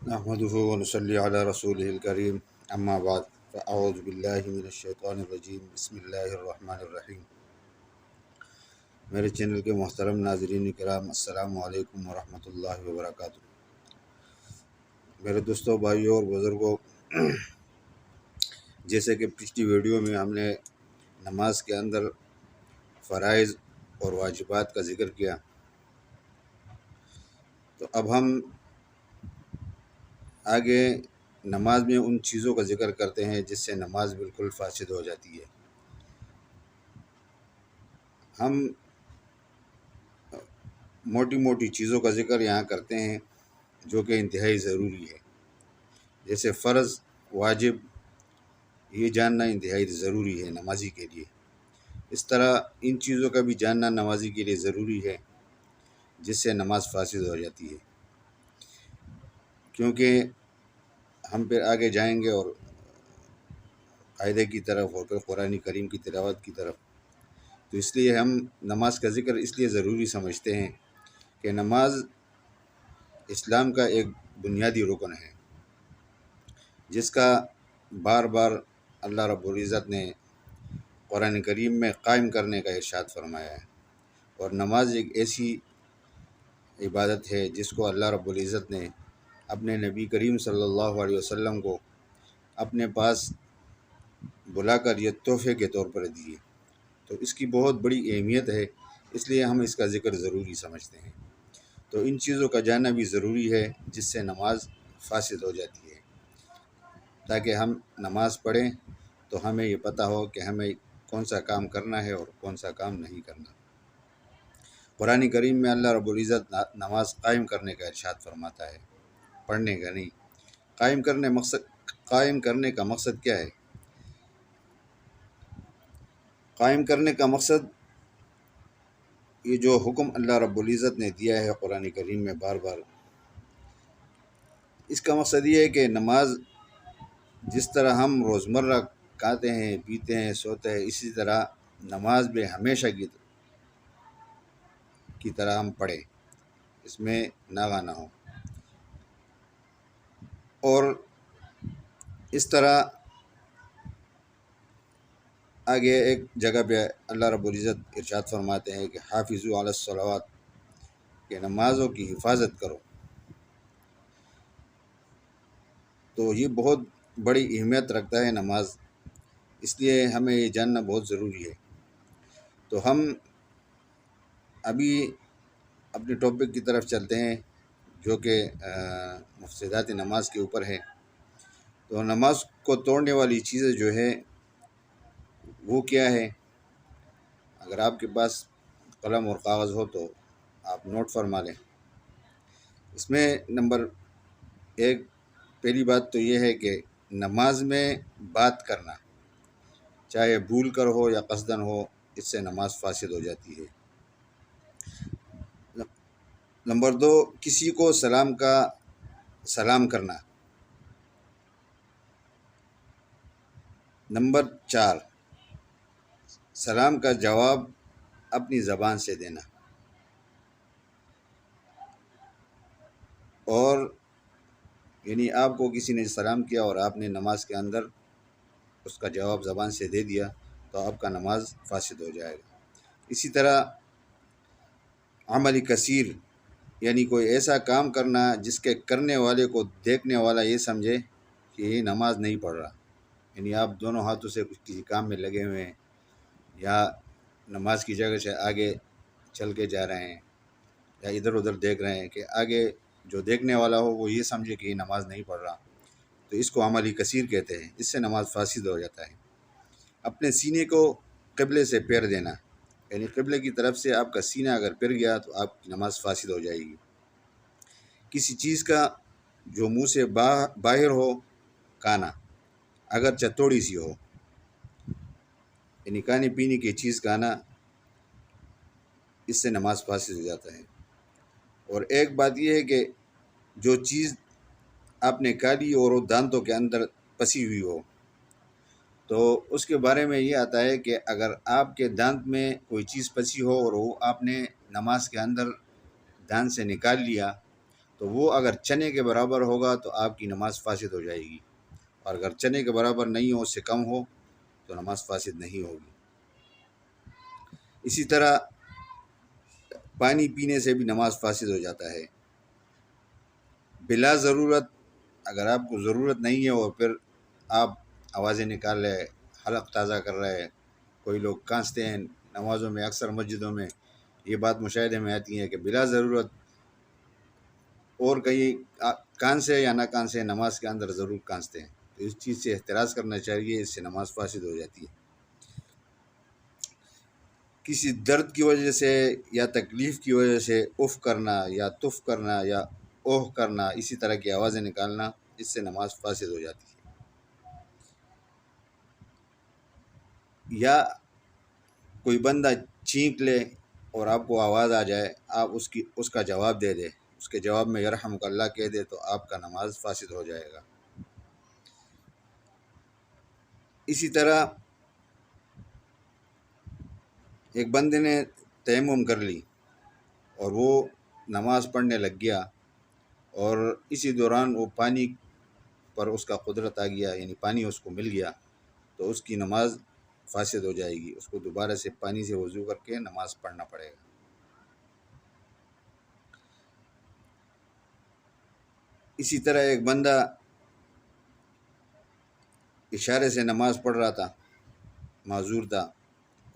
نحمده ونصلي على رسوله الكريم اما بعد فاعوذ باللہ من الشیطان الرجیم بسم اللہ الرحمن الرحیم۔ میرے چینل کے محترم ناظرین کرام، السلام علیکم ورحمۃ اللہ وبرکاتہ۔ میرے دوستوں، بھائیوں اور بزرگوں، جیسے کہ پچھلی ویڈیو میں ہم نے نماز کے اندر فرائض اور واجبات کا ذکر کیا، تو اب ہم آگے نماز میں ان چیزوں کا ذکر کرتے ہیں جس سے نماز بالکل فاسد ہو جاتی ہے۔ ہم موٹی موٹی چیزوں کا ذکر یہاں کرتے ہیں جو کہ انتہائی ضروری ہے، جیسے فرض، واجب، یہ جاننا انتہائی ضروری ہے نمازی کے لیے۔ اس طرح ان چیزوں کا بھی جاننا نمازی کے لیے ضروری ہے جس سے نماز فاسد ہو جاتی ہے، کیونکہ ہم پھر آگے جائیں گے اور قاعدے کی طرف اور پھر قرآن کریم کی تلاوت کی طرف، تو اس لیے ہم نماز کا ذکر اس لیے ضروری سمجھتے ہیں کہ نماز اسلام کا ایک بنیادی رکن ہے جس کا بار بار اللہ رب العزت نے قرآن کریم میں قائم کرنے کا ارشاد فرمایا ہے، اور نماز ایک ایسی عبادت ہے جس کو اللہ رب العزت نے اپنے نبی کریم صلی اللہ علیہ وسلم کو اپنے پاس بلا کر یہ تحفے کے طور پر دی ہے، تو اس کی بہت بڑی اہمیت ہے، اس لیے ہم اس کا ذکر ضروری سمجھتے ہیں۔ تو ان چیزوں کا جاننا بھی ضروری ہے جس سے نماز فاسد ہو جاتی ہے، تاکہ ہم نماز پڑھیں تو ہمیں یہ پتہ ہو کہ ہمیں کون سا کام کرنا ہے اور کون سا کام نہیں کرنا۔ قرآن کریم میں اللہ رب العزت نماز قائم کرنے کا ارشاد فرماتا ہے، پڑھنے کا نہیں۔ قائم کرنے کا مقصد کیا ہے؟ قائم کرنے کا مقصد یہ جو حکم اللہ رب العزت نے دیا ہے قرآن کریم میں بار بار، اس کا مقصد یہ ہے کہ نماز جس طرح ہم روزمرہ کھاتے ہیں، پیتے ہیں، سوتے ہیں، اسی طرح نماز بھی ہمیشہ کی طرح ہم پڑھیں، اس میں ناغہ نہ ہو۔ اور اس طرح آگے ایک جگہ پہ اللہ رب العزت ارشاد فرماتے ہیں کہ حافظوا علی الصلوات، کہ نمازوں کی حفاظت کرو، تو یہ بہت بڑی اہمیت رکھتا ہے نماز، اس لیے ہمیں یہ جاننا بہت ضروری ہے۔ تو ہم ابھی اپنے ٹاپک کی طرف چلتے ہیں جو کہ مفسدات نماز کے اوپر ہے۔ تو نماز کو توڑنے والی چیزیں جو ہے وہ کیا ہے؟ اگر آپ کے پاس قلم اور کاغذ ہو تو آپ نوٹ فرما لیں۔ اس میں نمبر 1، پہلی بات تو یہ ہے کہ نماز میں بات کرنا، چاہے بھول کر ہو یا قصدن ہو، اس سے نماز فاسد ہو جاتی ہے۔ نمبر 2، کسی کو سلام کرنا۔ نمبر 4، سلام کا جواب اپنی زبان سے دینا، اور یعنی آپ کو کسی نے سلام کیا اور آپ نے نماز کے اندر اس کا جواب زبان سے دے دیا تو آپ کا نماز فاسد ہو جائے گا۔ اسی طرح عمل کثیر، یعنی کوئی ایسا کام کرنا جس کے کرنے والے کو دیکھنے والا یہ سمجھے کہ یہ نماز نہیں پڑھ رہا، یعنی آپ دونوں ہاتھوں سے کسی کام میں لگے ہوئے ہیں یا نماز کی جگہ سے آگے چل کے جا رہے ہیں یا ادھر ادھر دیکھ رہے ہیں، کہ آگے جو دیکھنے والا ہو وہ یہ سمجھے کہ یہ نماز نہیں پڑھ رہا، تو اس کو عمل کثیر کہتے ہیں، اس سے نماز فاسد ہو جاتا ہے۔ اپنے سینے کو قبلے سے پھیر دینا، یعنی قبلے کی طرف سے آپ کا سینہ اگر پھر گیا تو آپ کی نماز فاسد ہو جائے گی۔ کسی چیز کا جو منہ سے باہر ہو کھانا، اگرچہ تھوڑی سی ہو، یعنی کھانے پینے کی چیز کھانا، اس سے نماز فاسد ہو جاتا ہے۔ اور ایک بات یہ ہے کہ جو چیز آپ نے کھا لی اور وہ دانتوں کے اندر پسی ہوئی ہو، تو اس کے بارے میں یہ آتا ہے کہ اگر آپ کے دانت میں کوئی چیز پسی ہو اور وہ آپ نے نماز کے اندر دانت سے نکال لیا تو وہ اگر چنے کے برابر ہوگا تو آپ کی نماز فاسد ہو جائے گی، اور اگر چنے کے برابر نہیں ہو، اس سے کم ہو، تو نماز فاسد نہیں ہوگی۔ اسی طرح پانی پینے سے بھی نماز فاسد ہو جاتا ہے بلا ضرورت۔ اگر آپ کو ضرورت نہیں ہے اور پھر آپ آوازیں نکال رہے، حلق تازہ کر رہے ہیں، کوئی لوگ کانستے ہیں نمازوں میں، اکثر مسجدوں میں یہ بات مشاہدے میں آتی ہے کہ بلا ضرورت اور کہیں کان سے یا نہ کان سے نماز کے اندر ضرور کانستے ہیں، تو اس چیز سے احتراز کرنا چاہیے، اس سے نماز فاسد ہو جاتی ہے۔ کسی درد کی وجہ سے یا تکلیف کی وجہ سے اف کرنا یا تف کرنا یا اوہ کرنا، اسی طرح کی آوازیں نکالنا، اس سے نماز فاسد ہو جاتی ہے۔ یا کوئی بندہ چینک لے اور آپ کو آواز آ جائے، آپ اس کا جواب دے دے، اس کے جواب میں یرحمک اللہ کہہ دے، تو آپ کا نماز فاسد ہو جائے گا۔ اسی طرح ایک بندے نے تیمم کر لی اور وہ نماز پڑھنے لگ گیا، اور اسی دوران وہ پانی پر اس کا قدرت آ گیا، یعنی پانی اس کو مل گیا، تو اس کی نماز فاسد ہو جائے گی، اس کو دوبارہ سے پانی سے وضو کر کے نماز پڑھنا پڑے گا۔ اسی طرح ایک بندہ اشارے سے نماز پڑھ رہا تھا، معذور تھا،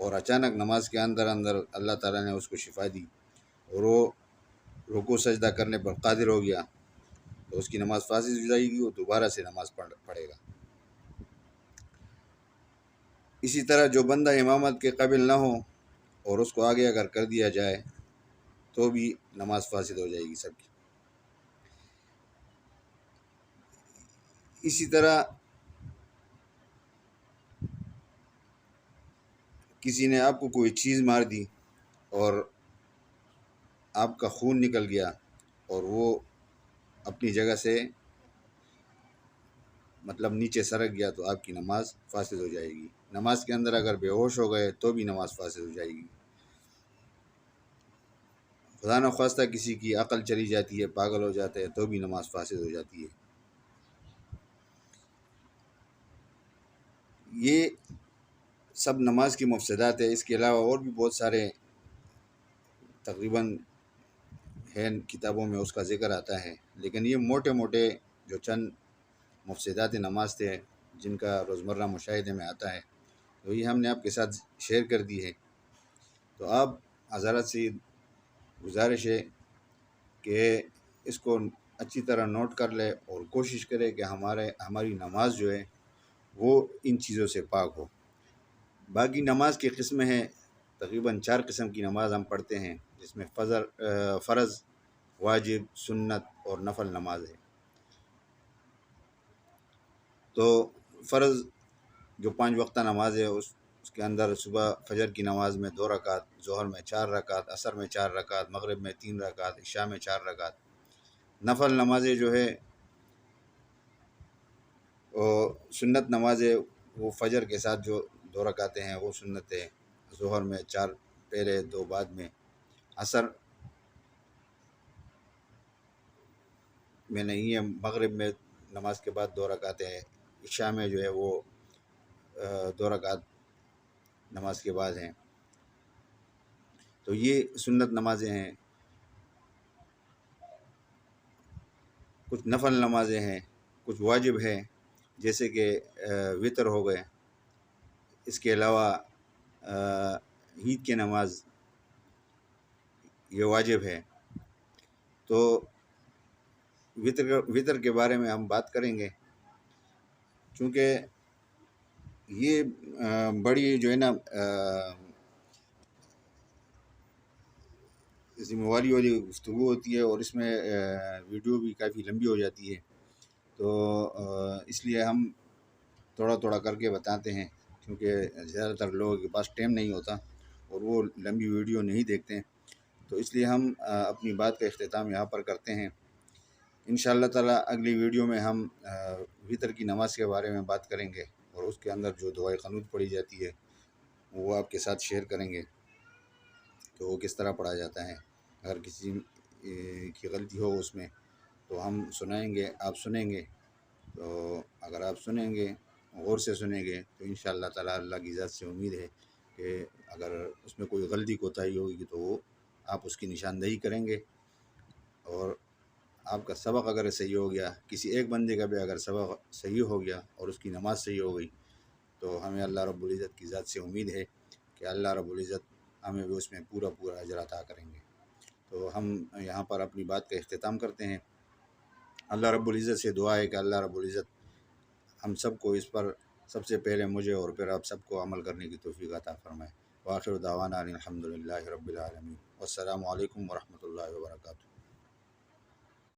اور اچانک نماز کے اندر اللہ تعالیٰ نے اس کو شفا دی اور وہ رکوع سجدہ کرنے پر قادر ہو گیا، تو اس کی نماز فاسد ہو جائے گی، وہ دوبارہ سے نماز پڑھے گا۔ اسی طرح جو بندہ امامت کے قابل نہ ہو اور اس کو آگے اگر کر دیا جائے تو بھی نماز فاسد ہو جائے گی سب کی۔ اسی طرح کسی نے آپ کو کوئی چیز مار دی اور آپ کا خون نکل گیا اور وہ اپنی جگہ سے مطلب نیچے سرک گیا، تو آپ کی نماز فاسد ہو جائے گی۔ نماز کے اندر اگر بے ہوش ہو گئے تو بھی نماز فاسد ہو جائے گی۔ خدا نخواستہ کسی کی عقل چلی جاتی ہے، پاگل ہو جاتا ہے، تو بھی نماز فاسد ہو جاتی ہے۔ یہ سب نماز کی مفسدات ہے۔ اس کے علاوہ اور بھی بہت سارے تقریباً ہے کتابوں میں اس کا ذکر آتا ہے، لیکن یہ موٹے موٹے جو چند مفسدات نماز تھے جن کا روزمرہ مشاہدے میں آتا ہے، تو یہ ہم نے آپ کے ساتھ شیئر کر دی ہے۔ تو آپ حضرات سے گزارش ہے کہ اس کو اچھی طرح نوٹ کر لے اور کوشش کرے کہ ہماری نماز جو ہے وہ ان چیزوں سے پاک ہو۔ باقی نماز کی قسمیں ہیں، تقریباً 4 قسم کی نماز ہم پڑھتے ہیں، جس میں فرض، واجب، سنت اور نفل نماز ہے۔ تو فرض جو 5 وقتہ نماز ہے، اس کے اندر صبح فجر کی نماز میں 2 رکعت، ظہر میں 4 رکعت، عصر میں 4 رکعت، مغرب میں 3 رکعت، عشاء میں 4 رکعت۔ نفل نمازیں جو ہے اور سنت نمازیں، وہ فجر کے ساتھ جو 2 رکعتیں ہیں وہ سنت ہے، ظہر میں 4 پہلے 2 بعد میں، عصر میں نہیں ہے، مغرب میں نماز کے بعد 2 رکعتیں ہیں، عشاء میں جو ہے وہ 2 رکعت نماز کے بعد ہیں۔ تو یہ سنت نمازیں ہیں۔ کچھ نفل نمازیں ہیں، کچھ واجب ہیں، جیسے کہ وطر ہو گئے۔ اس کے علاوہ عید کی نماز یہ واجب ہے۔ تو وطر کے بارے میں ہم بات کریں گے، چونکہ یہ بڑی جو ہے نا ذمہ واری والی گفتگو ہوتی ہے، اور اس میں ویڈیو بھی کافی لمبی ہو جاتی ہے، تو اس لیے ہم تھوڑا تھوڑا کر کے بتاتے ہیں، کیونکہ زیادہ تر لوگوں کے پاس ٹائم نہیں ہوتا اور وہ لمبی ویڈیو نہیں دیکھتے ہیں، تو اس لیے ہم اپنی بات کا اختتام یہاں پر کرتے ہیں۔ انشاءاللہ تعالی اگلی ویڈیو میں ہم وطر کی نماز کے بارے میں بات کریں گے، اور اس کے اندر جو دعائے قنوت پڑھی جاتی ہے وہ آپ کے ساتھ شیئر کریں گے، تو وہ کس طرح پڑھا جاتا ہے۔ اگر کسی کی غلطی ہو اس میں تو ہم سنائیں گے، آپ سنیں گے، تو اگر آپ سنیں گے، غور سے سنیں گے، تو انشاءاللہ تعالی اللہ کی ذات سے امید ہے کہ اگر اس میں کوئی غلطی کوتاہی ہوگی تو وہ آپ اس کی نشاندہی کریں گے، اور آپ کا سبق اگر صحیح ہو گیا، کسی ایک بندے کا بھی اگر سبق صحیح ہو گیا اور اس کی نماز صحیح ہو گئی، تو ہمیں اللہ رب العزت کی ذات سے امید ہے کہ اللہ رب العزت ہمیں بھی اس میں پورا پورا اجر عطا کریں گے۔ تو ہم یہاں پر اپنی بات کا اختتام کرتے ہیں۔ اللہ رب العزت سے دعا ہے کہ اللہ رب العزت ہم سب کو اس پر، سب سے پہلے مجھے اور پھر آپ سب کو عمل کرنے کی توفیق عطا فرمائے۔ وآخر دعوانا ان الحمد للہ رب العالمین، والسلام علیکم ورحمۃ اللہ وبرکاتہ۔